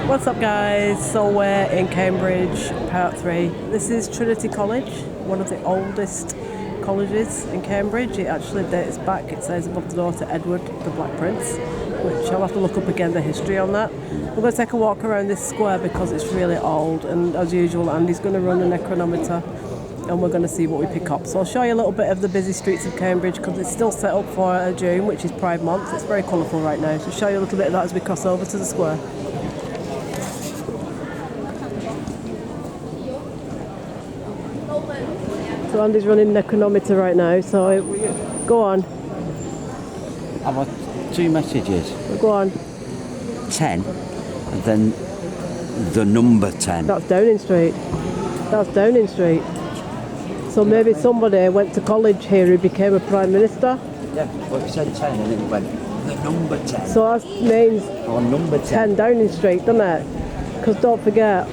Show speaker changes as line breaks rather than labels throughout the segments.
What's up guys? So we're in Cambridge, part 3. This is Trinity College, one of the oldest colleges in Cambridge. It actually dates back, it says above the door, to Edward the Black Prince, which I'll have to look up again the history on that. We're going to take a walk around this square because it's really old, and as usual Andy's going to run an chronometer and we're going to see what we pick up. So I'll show you a little bit of the busy streets of Cambridge because it's still set up for June, which is Pride Month. It's very colourful right now, so I'll show you a little bit of that as we cross over to the square. So Andy's running the chronometer right now, so go on.
I've got 2 messages.
Go on.
10, and then the number 10.
That's Downing Street. That's Downing Street. So maybe somebody went to college here who became a Prime Minister?
Yeah, well it said 10 and then it went, the number 10.
So that means
number
10 Downing Street, doesn't it? Because don't forget,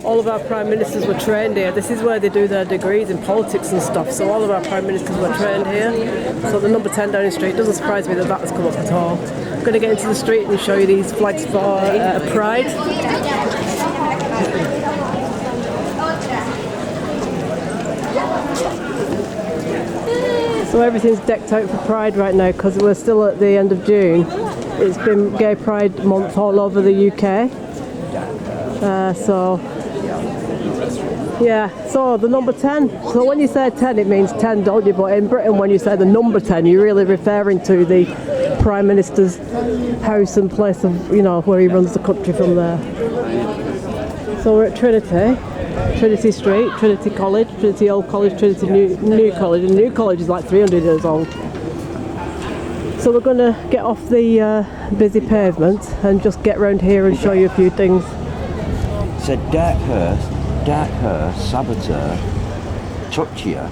all of our Prime Ministers were trained here. This is where they do their degrees in politics and stuff. So all of our Prime Ministers were trained here. So the number 10 Downing Street doesn't surprise me that that has come up at all. I'm going to get into the street and show you these flags for Pride. So everything's decked out for Pride right now because we're still at the end of June. It's been Gay Pride Month all over the UK. So the number 10. So when you say 10, it means 10, don't you? But in Britain, when you say the number 10, you're really referring to the Prime Minister's house and place of, you know, where he runs the country from there. So we're at Trinity Street, Trinity College, Trinity Old College, Trinity New College, and New College is like 300 years old. So we're going to get off the busy pavement and just get round here and show you a few things.
It said Darkhurst, Saboteur, Touchier,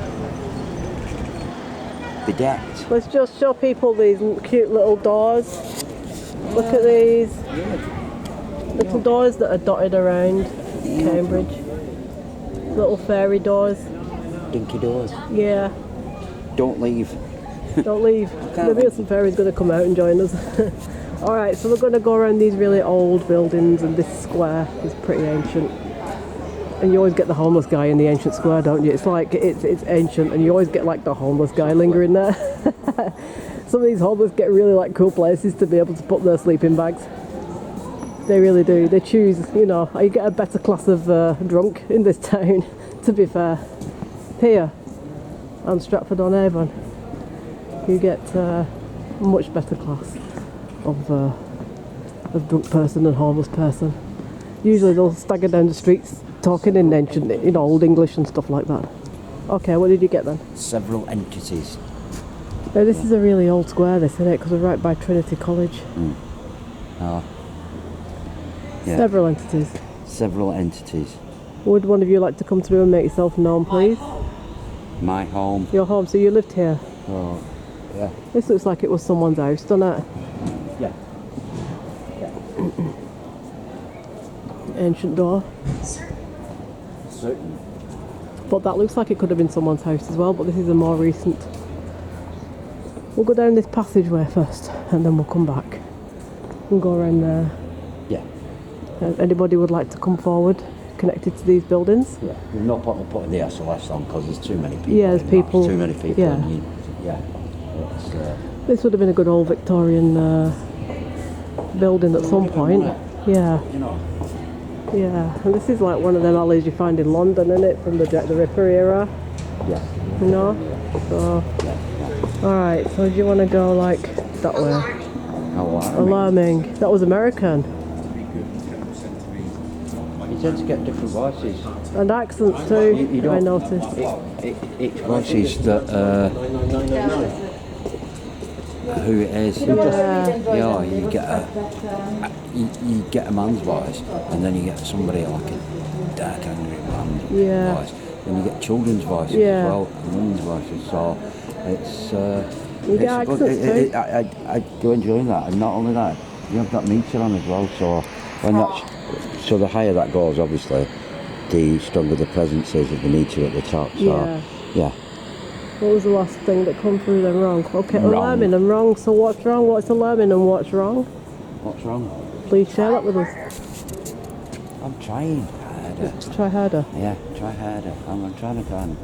Bedecked.
Let's just show people these cute little doors. Look at these little doors that are dotted around Cambridge. Little fairy doors.
Dinky doors.
Yeah.
Don't leave.
Don't leave. Maybe some fairy's going to come out and join us. Alright, so we're going to go around these really old buildings, and this square is pretty ancient. And you always get the homeless guy in the ancient square, don't you? It's like, it's ancient, and you always get like the homeless guy lingering there. Some of these homeless get really like cool places to be able to put their sleeping bags. They really do. They choose, you know, you get a better class of drunk in this town, to be fair. Here, on Stratford-on-Avon, you get a much better class of drunk person and homeless person. Usually they'll stagger down the streets talking in ancient, you know, old English and stuff like that. Okay, what did you get then?
Several entities.
Now this is a really old square, this, isn't it? Because we're right by Trinity College.
Oh. Yeah.
Several entities.
Several entities.
Would one of you like to come through and make yourself known, please?
My home.
Your home, so you lived here?
Oh, yeah.
This looks like it was someone's house, doesn't it?
Yeah.
Ancient door.
Certain.
But that looks like it could have been someone's house as well, but this is a more recent. We'll go down this passageway first, and then we'll come back and go around there.
Yeah.
Anybody would like to come forward connected to these buildings?
Yeah. There's no point in putting the SOS on because there's too many people.
Yeah, there's people.
Too many people.
Yeah. This would have been a good old Victorian building at some point. Yeah.
You know.
Yeah, and this is like one of them alleys you find in London, isn't it? From the Jack the Ripper era.
Yeah.
You know? So. Alright, so do you want to go like that way? Alarming. That was American.
You tend to get different voices.
And accents too, I noticed.
Each voice is that who it is.
Yeah.
You you get a man's voice, and then you get somebody like a dark, angry man voice. Then you get children's voices as well, and women's voices. So it's
you get accents too.
I do enjoy that, and not only that, you have that meter on as well. So so the higher that goes, obviously, the stronger the presence is of the meter at the top. So yeah.
What was the last thing that come through then wrong? Okay,
wrong.
alarming and wrong. So what's wrong? What's alarming and what's wrong?
What's wrong?
Please share that with us.
I'm trying harder.
Try harder.
Yeah, try harder. I'm trying to find.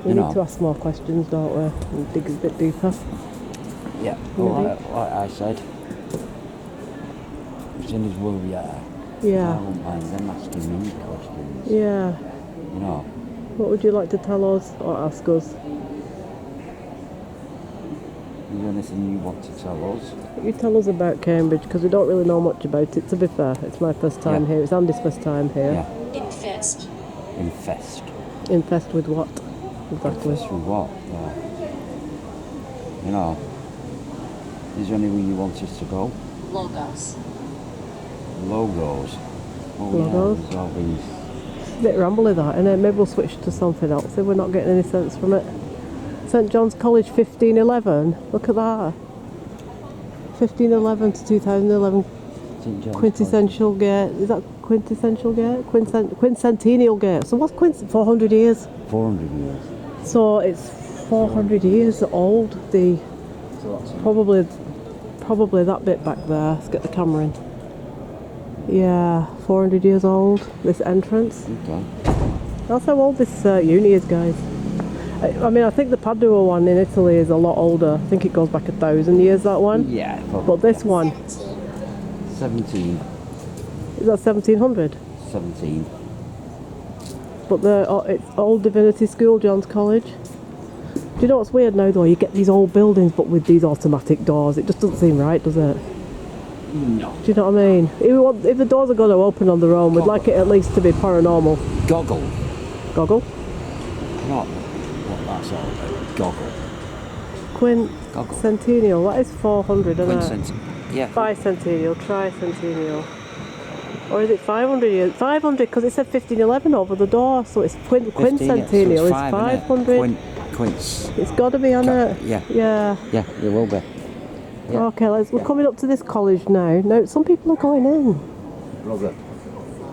We need to ask more questions, don't we? And dig a bit deeper.
Yeah, well, like I said, as soon as we are,
Yeah.
I won't mind them asking me questions.
Yeah.
You know.
What would you like to tell us or ask us?
Is there anything you want to tell us?
You tell us about Cambridge, because we don't really know much about it, to be fair. It's my first time here. It's Andy's first time here.
Yeah.
Infest.
Infest.
Infest with what? Exactly.
Infest with what? You know. Is there anywhere you want us to go?
Logos.
Logos. Oh,
Logos?
Yeah, there's all these.
It's a bit rambly that, and maybe we'll switch to something else if we're not getting any sense from it. St John's College 1511. Look at that. 1511 to 2011.
St. John's
Quintessential gate. Is that quintessential gate? Quincentennial gate. So what's 400 years?
400 years.
So it's 400 years old. The
So that's
probably that bit back there. Let's get the camera in. Yeah, 400 years old. This entrance.
okay.
That's how old this uni is, guys. I mean, I think the Padua one in Italy is a lot older. I think it goes back 1,000 years, that one.
Yeah.
But this one,
17.
is that 1700?
17.
But it's Old Divinity School, John's College. Do you know what's weird now, though? You get these old buildings, but with these automatic doors. It just doesn't seem right, does it?
No.
Do you know what I mean? If the doors are going to open on their own, we'd like it at least to be paranormal.
Goggle.
Goggle?
Not what that's all about. Goggle.
Quincentennial. That is 400, isn't it?
Quincentennial. Yeah.
Bicentennial, tricentennial. Or is it 500 years? 500, because it said 1511 over the door, so it's quincentennial. It's 500. It's got to be on it.
Yeah.
Yeah.
Yeah, it will be. Yeah.
Okay, we're coming up to this college now. Now, some people are going in.
Brother.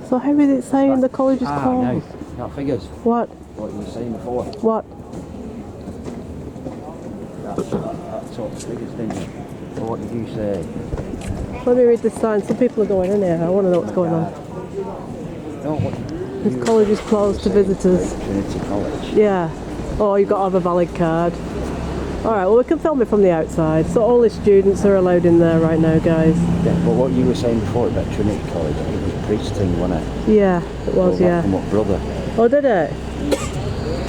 So how is it saying the college is called?
No. That figures.
What?
What you were saying before.
What?
That's what figures, didn't you? So what did you say?
Let me read this sign. Some people are going in here. I want to know what's going on.
No, what
This college is closed to visitors.
Trinity College.
Yeah. Oh, you've got to have a valid card. Alright, well we can film it from the outside. So all the students are allowed in there right now, guys.
Yeah, but what you were saying before about Trinity College, it was a priest thing, wasn't it?
Yeah, it was,
Well,
yeah.
From what brother?
Oh, did it?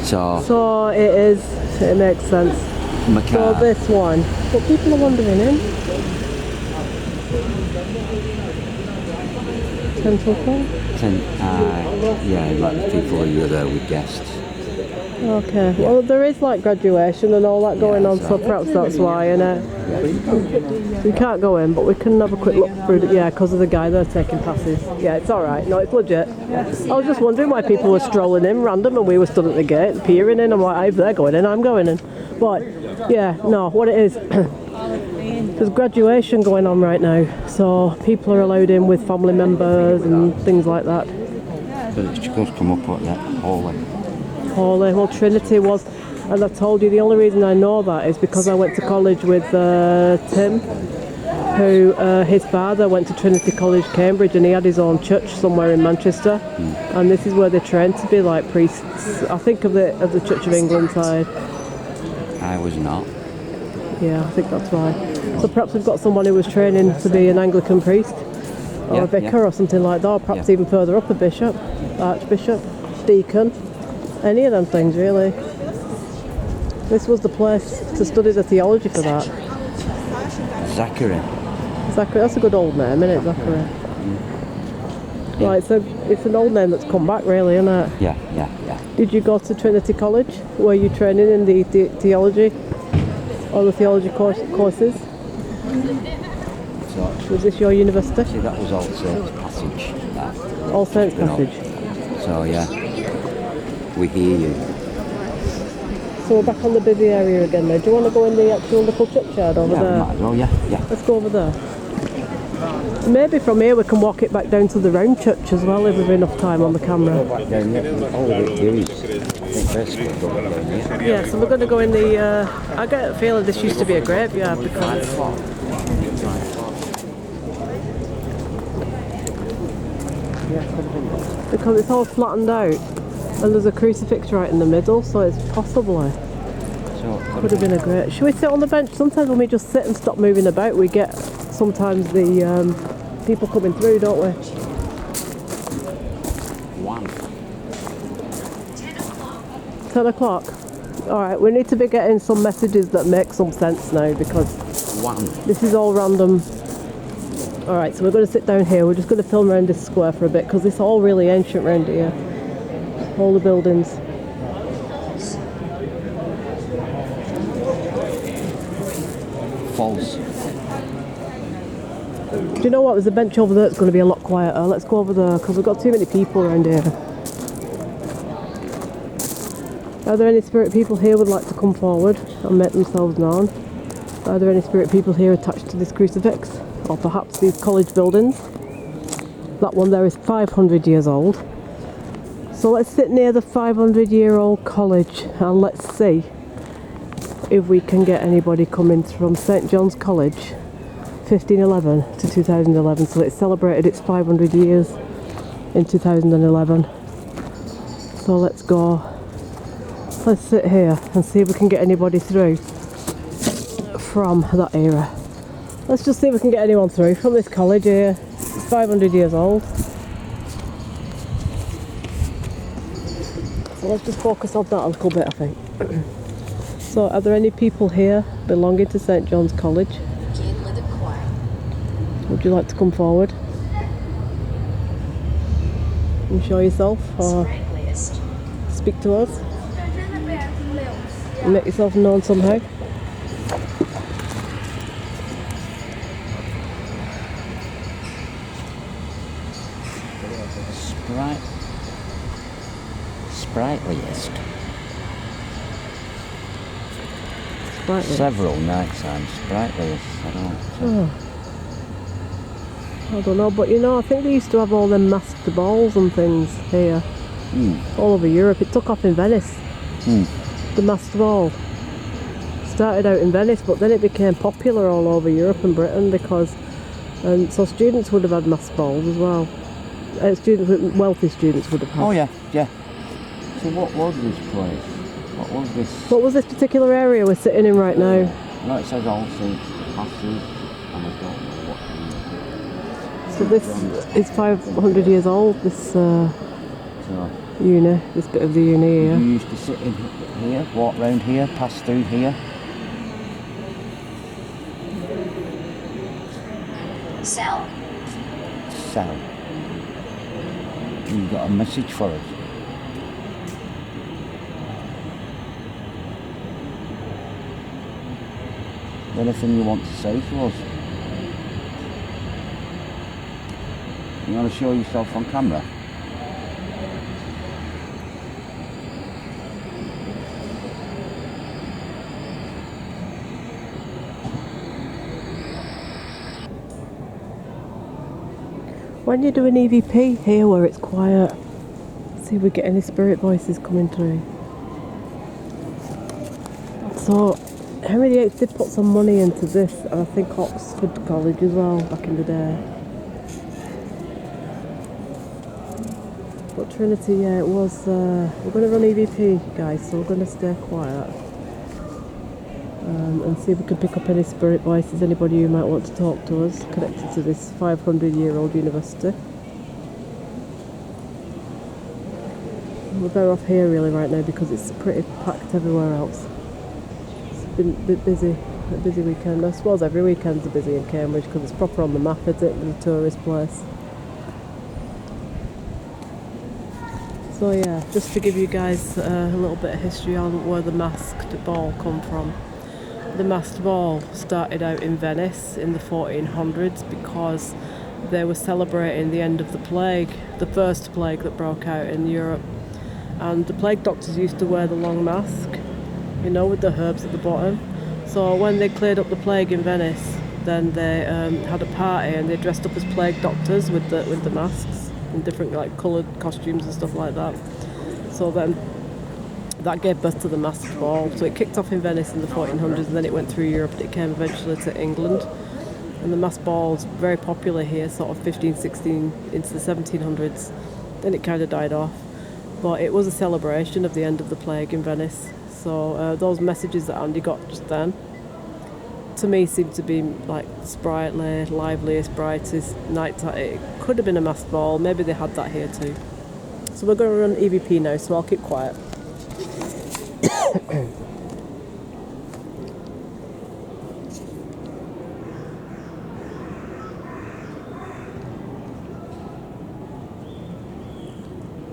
So it is, it makes sense. So this one. But people are wandering in. 10 till 4?
Yeah, like the people who were there with guests.
Okay, well there is like graduation and all that going on, so perhaps that's why, innit? We can't go in, but we can have a quick look through it, yeah, because of the guy there taking passes. Yeah, it's alright, no, it's legit. I was just wondering why people were strolling in random and we were stood at the gate, peering in. I'm like, if they're going in, I'm going in. But, yeah, no, what it is, there's graduation going on right now, so people are allowed in with family members and things like that.
But it's just come up at that hallway.
Holy, well Trinity was, and I told you the only reason I know that is because I went to college with Tim, who his father went to Trinity College, Cambridge, and he had his own church somewhere in Manchester, and this is where they trained to be like priests. I think of the Church of England side.
I was not.
Yeah, I think that's why. So perhaps we've got someone who was training to be an Anglican priest, or a vicar or something like that, or perhaps even further up, a bishop, archbishop, deacon. Any of them things, really. This was the place to study the theology for that.
Zachary.
Zachary, that's a good old name, isn't it, Zachary?
Yeah.
Right, so it's an old name that's come back, really, isn't it?
Yeah.
Did you go to Trinity College? Were you training in the theology? Or the theology courses?
So,
Was this your university?
see, that was All Saints Passage.
All Saints Passage.
So, yeah. We hear you.
So we're back on the busy area again now. Do you want to go in the actual little churchyard over there?
Might as well, yeah.
Let's go over there. Maybe from here we can walk it back down to the round church as well if we've enough time on the camera.
All we do is, I think basically go down here.
Yeah, so we're going to go in the... I get a feeling this used to be a graveyard because...
Yeah, could have been.
Because it's all flattened out. And there's a crucifix right in the middle, so it's possibly.
So
Could have been a great. Should we sit on the bench? Sometimes when we just sit and stop moving about, we get sometimes the people coming through, don't we? 10 o'clock. Alright, we need to be getting some messages that make some sense now because this is all random. Alright, so we're going to sit down here. We're just going to film around this square for a bit because it's all really ancient around here. All the buildings.
False.
Do you know what? There's a bench over there that's going to be a lot quieter. Let's go over there because we've got too many people around here. Are there any spirit people here who would like to come forward and make themselves known? Are there any spirit people here attached to this crucifix? Or perhaps these college buildings? That one there is 500 years old. So let's sit near the 500-year-old college and let's see if we can get anybody coming from St John's College 1511 to 2011. So it celebrated its 500 years in 2011. So let's go. Let's sit here and see if we can get anybody through from that era. Let's just see if we can get anyone through from this college here. It's 500 years old. So let's just focus on that a little bit, I think. So are there any people here belonging to St John's College? Would you like to come forward and show yourself or speak to us? Make yourself known somehow.
Sprightliest.
Sprightly.
Several nights times. Sprightliest.
I don't know, but you know, I think they used to have all them masked balls and things here. All over Europe. It took off in Venice. The masked ball started out in Venice, but then it became popular all over Europe and Britain because, and so students would have had masked balls as well. Wealthy students would have had.
Oh yeah. So what was this place?
What was this particular area we're sitting in right now?
No, it says All Saints Passage, and I don't know what.
So this is 500 years old. This uni, this bit of the uni here.
You used to sit in here, walk round here, pass through here.
Cell.
You've got a message for us. Anything you want to say to us? You want to show yourself on camera?
When you do an EVP here where it's quiet, see if we get any spirit voices coming through. So Henry VIII did put some money into this, and I think Oxford College as well back in the day. But Trinity, yeah, it was. We're going to run EVP, guys, so we're going to stay quiet and see if we can pick up any spirit voices. Anybody who might want to talk to us connected to this 500-year-old university. We're better off here really right now because it's pretty packed everywhere else. Been a bit busy, a busy weekend. I suppose every weekend's a busy in Cambridge because it's proper on the map, isn't it? It's a tourist place. So yeah, just to give you guys a little bit of history on where the masked ball come from. The masked ball started out in Venice in the 1400s because they were celebrating the end of the plague, the first plague that broke out in Europe. And the plague doctors used to wear the long mask, you know, with the herbs at the bottom. So when they cleared up the plague in Venice, then they had a party and they dressed up as plague doctors with the masks in different like coloured costumes and stuff like that. So then that gave birth to the masked ball. So it kicked off in Venice in the 1400s and then it went through Europe and it came eventually to England. And the mass ball's very popular here, sort of 15, 16 into the 1700s. Then it kind of died off. But it was a celebration of the end of the plague in Venice. So those messages that Andy got just then, to me, seemed to be like sprightly, liveliest, brightest night. It could have been a mass ball. Maybe they had that here too. So we're going to run EVP now, so I'll keep quiet.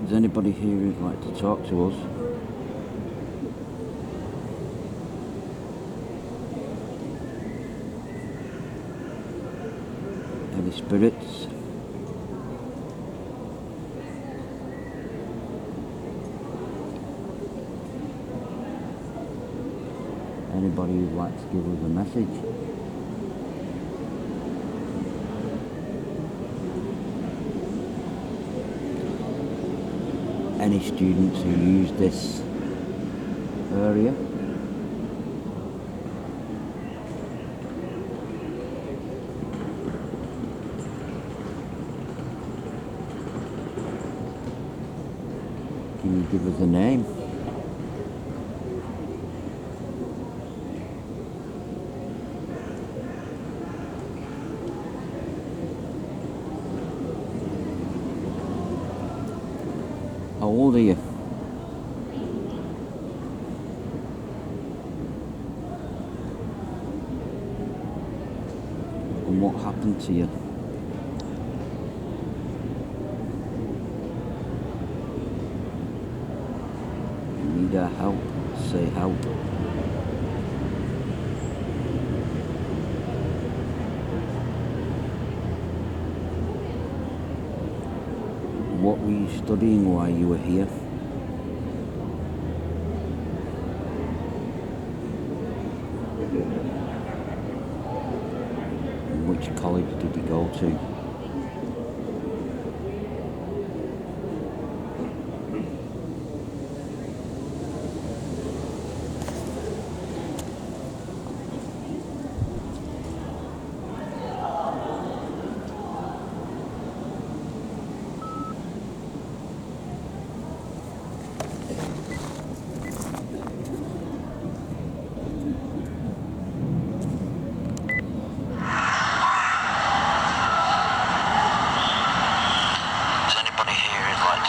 Is anybody here who'd like to talk to us? Any spirits? Anybody who'd like to give us a message? Any students who use this area? Can you give us a name? How old are you? And what happened to you? Need our help? Say help. What were you studying while you were here? And which college did you go to?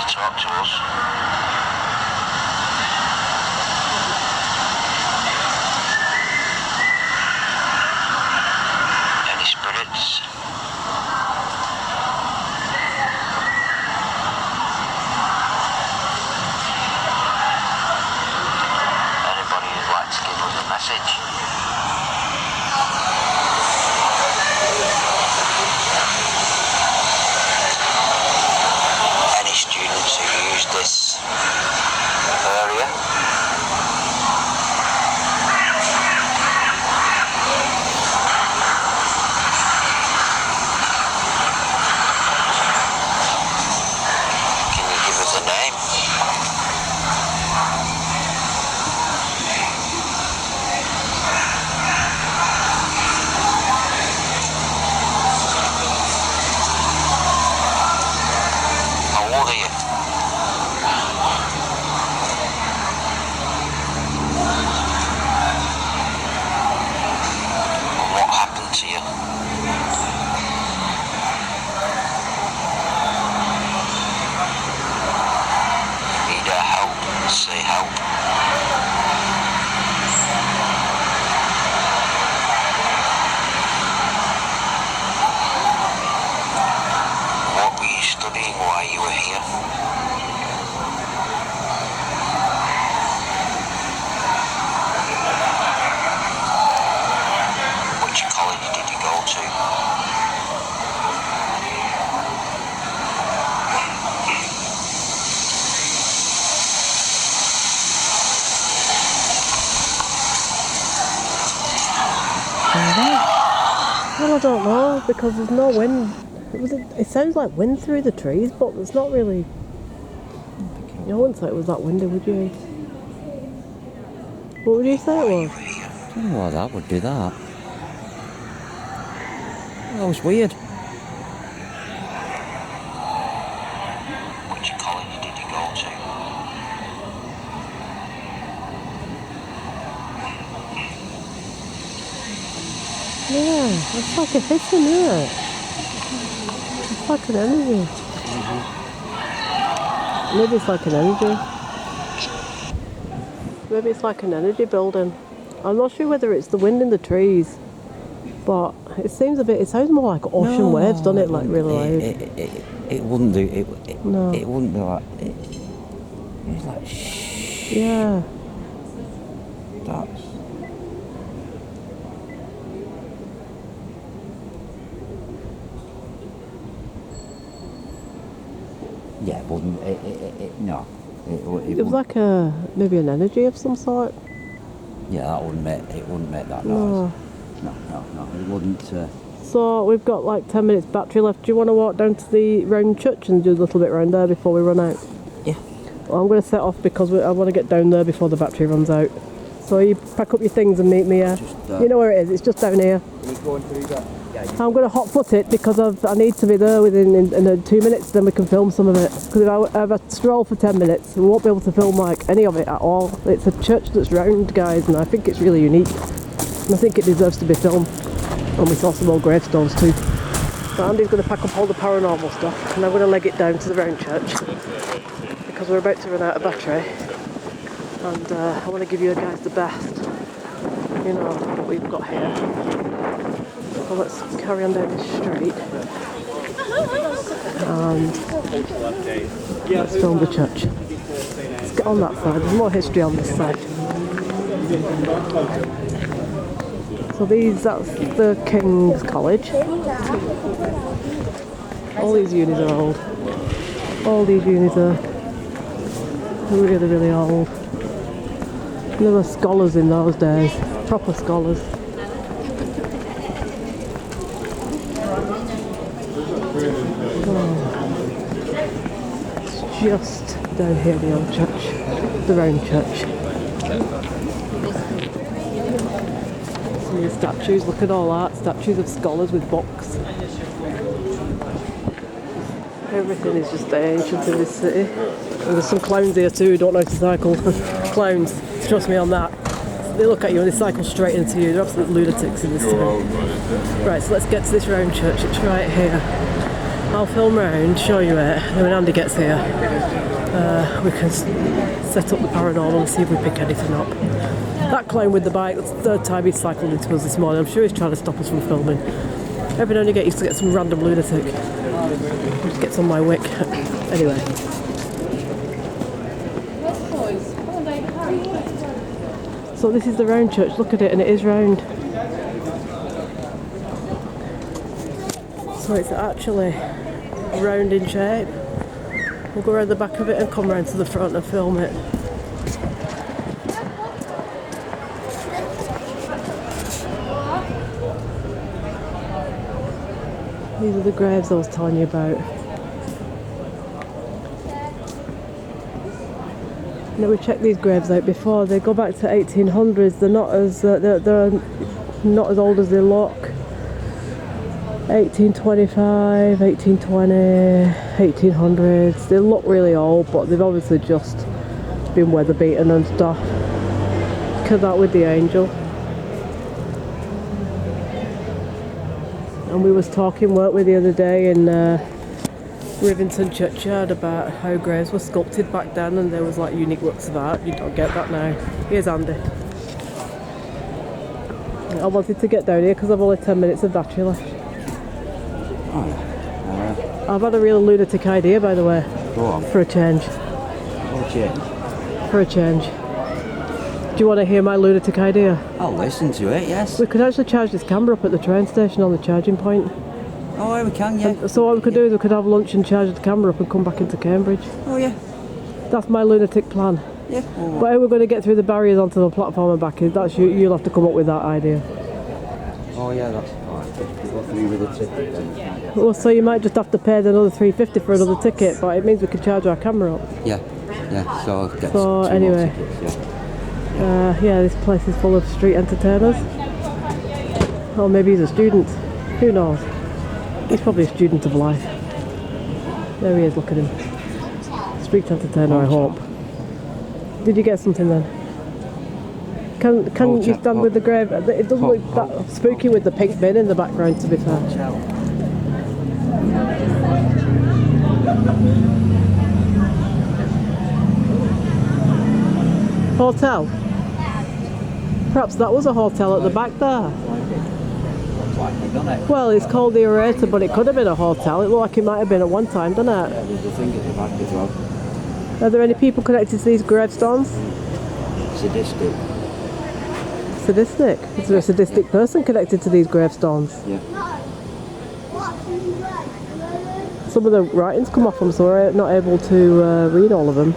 Talk to us. Any spirits? Anybody who'd like to give us a message? Students who use this area. Can you give us a name? How old are you? To you. Need our help? Say help. What were you studying while you were here? Which college did you go to?
Well, I don't know, because there's no wind. It sounds like wind through the trees, but it's not really. You wouldn't say it was that windy, would you? What would you say it was?
I don't know why that would do that. Oh, it's weird.
Which college did you go to?
Yeah, it's like a hissing, isn't it? It's like an energy. Maybe it's like an energy. Maybe it's like an energy building. I'm not sure whether it's the wind in the trees, but it seems a bit. It sounds more like ocean waves, doesn't it? Like really loud.
It wouldn't do. It
No.
It wouldn't do that. It's like shh.
Yeah.
That's. Yeah, it wouldn't. No.
It was like maybe an energy of some sort.
Yeah, that wouldn't make. It wouldn't make that
No.
noise. No. It wouldn't.
So we've got like 10 minutes battery left. Do you want to walk down to the round church and do a little bit round there before we run out?
Yeah.
Well, I'm going to set off because I want to get down there before the battery runs out. So you pack up your things and meet me here. You know where it is, it's just down here.
Are you going through that? Yeah,
I'm going to hot foot it because I need to be there within in 2 minutes, then we can film some of it. Because if I stroll for 10 minutes, we won't be able to film like any of it at all. It's a church that's round, guys, and I think it's really unique. And I think it deserves to be filmed. And we saw some old gravestones too. So Andy's going to pack up all the paranormal stuff, and I'm going to leg it down to the round church because we're about to run out of battery. And I want to give you guys the best, you know, what we've got here. So let's carry on down this street and let's film the church. Let's get on that side, there's more history on this side. So that's the King's College. All these unis are old. All these unis are really, really old. There were scholars in those days, proper scholars. It's just down here, the old church, the round church. Some of the statues, look at all that, statues of scholars with books. Everything is just ancient in this city. And there's some clowns here too who don't know how to cycle. Clowns, trust me on that. They look at you and they cycle straight into you. They're absolute lunatics in this city. Right, so let's get to this round church. It's right here. I'll film round, show you it, and when Andy gets here, we can set up the paranormal and see if we pick anything up. That clown with the bike, that's the third time he's cycled into us this morning. I'm sure he's trying to stop us from filming. Every now and again, used to get some random lunatic. Just gets on my wick. Anyway. So this is the round church. Look at it, and it is round. So it's actually round in shape. We'll go around the back of it and come round to the front and film it. These are the graves I was telling you about. Now we checked these graves out before. They go back to 1800s. They're not as they're not as old as they look. 1825, 1820, 1800s. They look really old, but they've obviously just been weather beaten and stuff. Look at that with the angel. And we was talking, weren't we, the other day in Rivington Churchyard about how graves were sculpted back then, and there was like unique works of art. You don't get that now. Here's Andy. I wanted to get down here because I've only 10 minutes of battery left. I've had a real lunatic idea, by the way.
Go on.
For a change. For a change. Do you want to hear my lunatic idea?
I'll listen to it, yes.
We could actually charge this camera up at the train station on the charging point.
Oh, yeah, we can, yeah.
So what we could do is we could have lunch and charge the camera up and come back into Cambridge.
Oh, yeah.
That's my lunatic plan.
Yeah.
But how we're going to get through the barriers onto the platform and back, that's you'll have to come up with that idea.
Oh, yeah, that's fine. Go through with the ticket then.
Well, so you might just have to pay another $3.50 for another ticket, but it means we can charge our camera up.
Yeah, so I'll get
So
two
anyway,
more tickets, yeah.
yeah, this place is full of street entertainers. Or maybe he's a student. Who knows? He's probably a student of life. There he is, look at him. Street entertainer, I hope. Did you get something then? Can you stand with the grave? It doesn't look that spooky with the pink bin in the background, to be fair. Hotel? Perhaps that was a hotel at the back there. Well, it's called the Orator, but it could have been a hotel. It looked like it might have been at one time, doesn't it?
Yeah, there's a thing at the back as well.
Are there any people connected to these gravestones?
Sadistic.
Sadistic? Is there a sadistic person connected to these gravestones?
Yeah.
Some of the writings come off them, so we're not able to read all of them.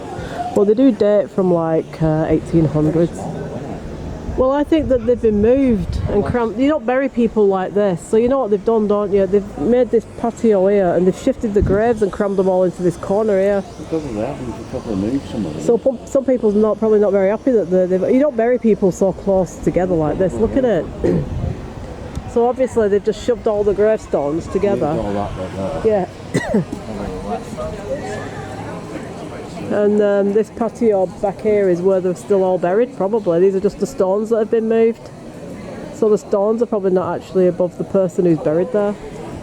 Well, they do date from like 1800s. Well, I think that they've been moved and cramped. You don't bury people like this, so you know what they've done, don't you? They've made this patio here and they've shifted the graves and crammed them all into this corner here.
Probably haven't. You probably moved some of them.
So some people's probably not very happy that you don't bury people so close together like this. Look at it. So obviously they've just shoved all the gravestones together.
All that there.
Yeah. And this patio back here is where they're still all buried, probably. These are just the stones that have been moved. So the stones are probably not actually above the person who's buried there.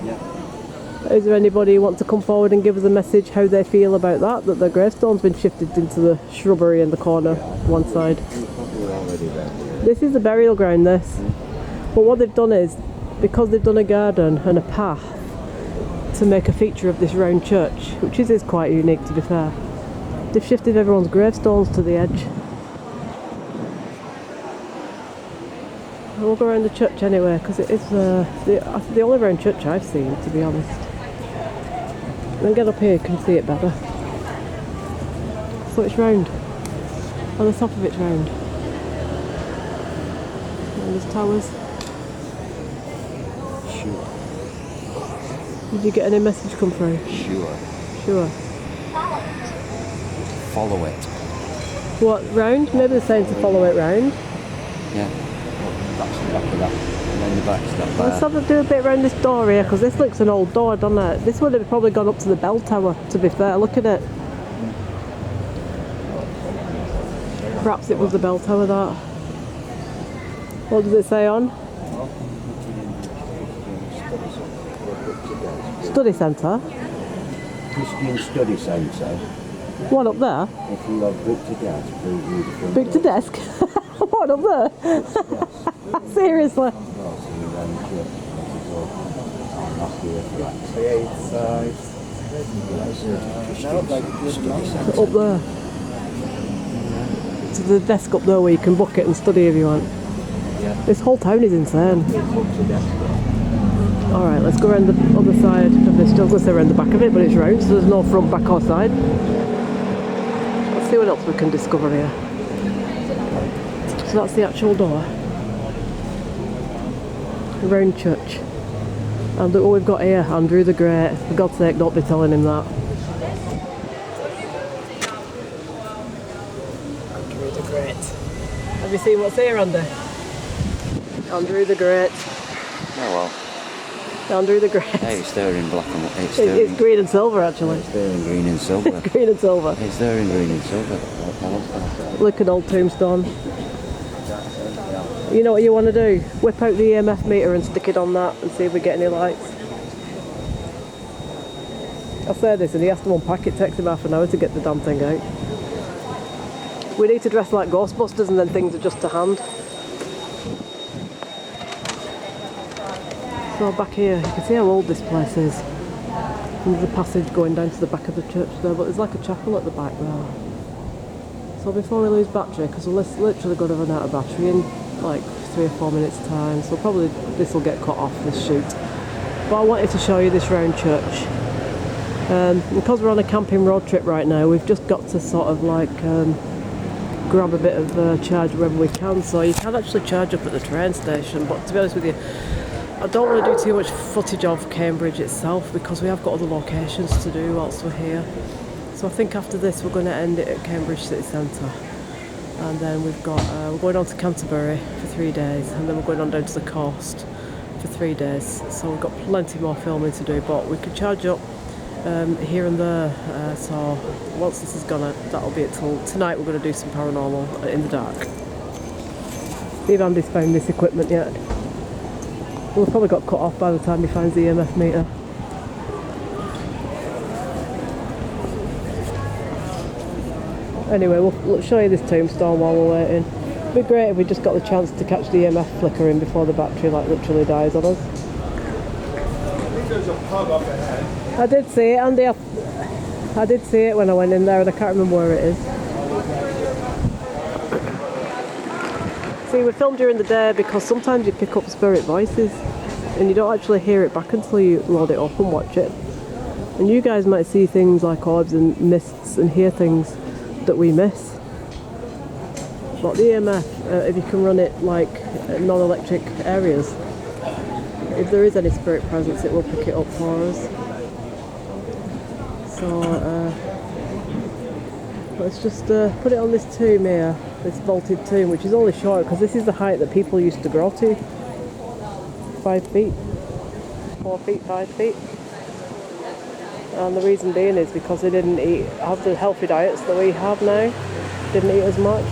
Yeah.
Is there anybody who wants to come forward and give us a message how they feel about that their gravestone's been shifted into the shrubbery in the corner, one side? This is the burial ground, this. But what they've done is, because they've done a garden and a path to make a feature of this round church, which is quite unique to be fair, they've shifted everyone's gravestones to the edge. We'll go around the church anyway, because it is the only round church I've seen, to be honest. Then get up here, you can see it better. So it's round. On the top of it's round. And there's towers.
Sure.
Did you get any message come through?
Sure.
Sure.
Follow it.
What, round? Maybe they're saying to follow it round.
Yeah. That's the back of that. And then the back's that there.
Let's have to do a bit around this door here, because this looks an old door, doesn't it? This would have probably gone up to the bell tower, to be fair. Look at it. Perhaps it was the bell tower, that. What does it say on? Study centre?
Christian Study Centre.
What, up there?
If you have booked a desk, please use the front
Booked a desk? What, up there? Seriously? Up there. So the desk up there where you can book it and study if you want.
Yeah.
This whole town is insane. Alright, let's go around the other side of this. I was going to say around the back of it, but it's round, so there's no front, back or side. Let's see what else we can discover here. So that's the actual door. The round church. And look what we've got here, Andrew the Great. For God's sake, don't be telling him that. Andrew the Great. Have you seen what's here, Andy? Andrew the Great.
Oh well.
Andrew the Great.
Hey, it's there in black and white.
It's green and silver, actually.
It's there in green and silver.
Green and silver.
It's there in green and silver.
Look at old tombstone. You know what you want to do? Whip out the EMF meter and stick it on that and see if we get any lights. I say this and he has to unpack it, takes him half an hour to get the damn thing out. We need to dress like Ghostbusters and then things are just to hand. So back here, you can see how old this place is. And there's a passage going down to the back of the church there, but there's like a chapel at the back there. So before we lose battery, because we're literally going to run out of battery in like 3 or 4 minutes time, so probably this will get cut off, this shoot. But I wanted to show you this round church. Because we're on a camping road trip right now, we've just got to sort of like grab a bit of charge wherever we can, so you can actually charge up at the train station, but to be honest with you, I don't want to do too much footage of Cambridge itself because we have got other locations to do whilst we're here. So I think after this we're going to end it at Cambridge City Centre, and then we've got we're going on to Canterbury for 3 days, and then we're going on down to the coast for 3 days, so we've got plenty more filming to do, but we could charge up here and there, so once this is gone, that'll be it till tonight. We're going to do some paranormal in the dark. See if Andy's found this equipment yet. We've probably got cut off by the time he finds the EMF meter. Anyway, we'll show you this tombstone while we're waiting. It'd be great if we just got the chance to catch the EMF flickering before the battery like literally dies on us.
I think there's a pub up ahead.
I did see it, Andy. I did see it when I went in there, and I can't remember where it is. See, we film during the day because sometimes you pick up spirit voices and you don't actually hear it back until you load it up and watch it. And you guys might see things like orbs and mists and hear things that we miss. But the EMF, if you can run it like non-electric areas, if there is any spirit presence, it will pick it up for us. So let's just put it on this tomb here, this vaulted tomb, which is only short because this is the height that people used to grow to. 5 feet, 4 feet, 5 feet. And the reason being is because they didn't have the healthy diets that we have now. Didn't eat as much.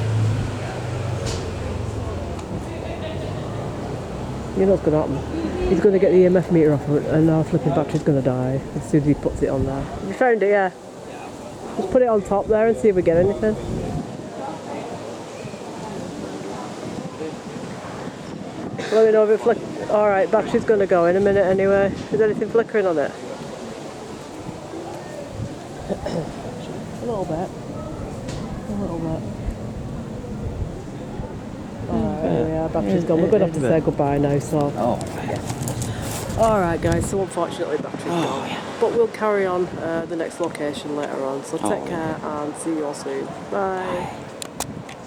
You know what's going to happen? He's going to get the EMF meter off it, and our flipping battery's going to die as soon as he puts it on there. You found it, yeah. Just put it on top there and see if we get anything. Let me know if it flickers. Alright, battery's going to go in a minute anyway. Is anything flickering on it? A little bit. Alright, yeah, battery's gone. We're going to have to say goodbye now, so.
Oh,
Alright guys, so unfortunately battery's gone. But we'll carry on the next location later on. So take care and see you all soon. Bye.